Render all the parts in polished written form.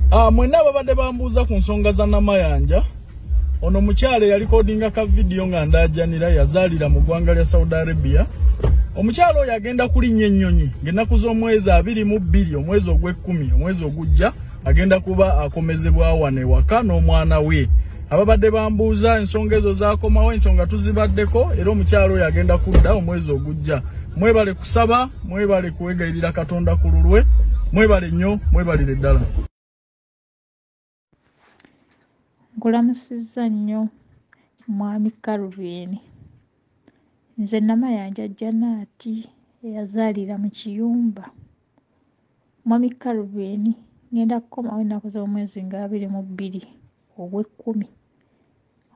Mwena babadde bambuuza ku nsonga za Namayanja. Ono mukyale yali kodinga ka video nga ndajanira yazaalira mu ggwanga lya Saudi Arabia. Omukyalo oyo agenda kulinnya ennyonyi ng'ennaku z'omwezi 22 omwezi ogw'ekkumi omwezi ogujja agenda kuba akomezebwa wano ewaka n'omwana we. Ababadde bambuuza ensonga ezo z'akomawo ensonga tuzibaddeko era omukyalo oyo agenda kudda omwezi ogujja. Mwebale kusaba, mwebale kuwegayirira Katonda ku lulwe, mwebale nnyo, mwebalire ddala. Nkulamusizza nnyo mwami Calvin. Nze Namayanja Janaati eyazaalira mu Kiyumba. Mwami Calvin ngenda kukomawo ennaku z'omwezi nga 22 ogw'ekkumi.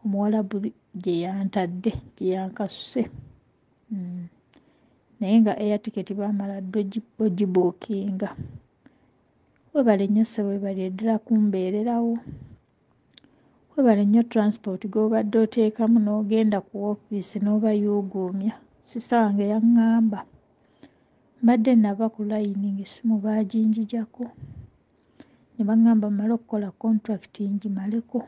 Omuwalabu gye yantadde gye yankasuse. Naye nga air ticket baamala ogibookinga. Webale nnyo ssebo, webale ddala kumbeererawo. Webale nnyo transport gw'obadde oteekamu n'ogenda ku ofiisi n'oba yuuguumya. Sista wange yaŋŋamba mbadde nava ku layini ng'essimu baaginjijako ne baŋŋamba mmale okukola contract ngimaleko.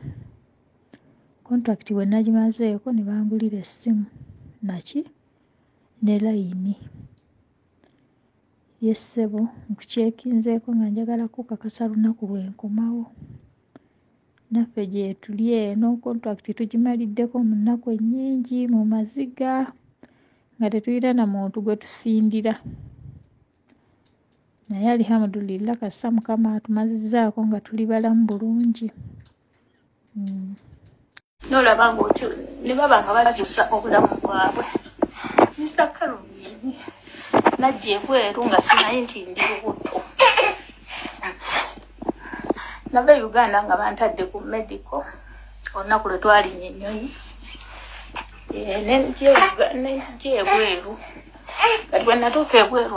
Contract bwe nagimazeeko ne bangulira essimu ne layini. Ye ssebo nkukyekinzeeko nga njagala kukakasa lunaku lwe nkomawo. Naffe gye tuli eno contract tugimaliddeko mu nnaku ennyingi mu maziga nga tetulina na muntu gwe tusindira. Naye alhamdulillah kasa Mukama atumazizzaako nga tuli balamu bulungi. Nolaba ng'otyo ne baba nga bakyusa obulamu bwabwe. Mr. Calvin najja ebweru nga simanyi nti ndi lubuto. Nava Uganda nga bantadde ku medical olunaku lwe twalinya ennyonyi. Nejja ebweru kati bwe natuuka ebweru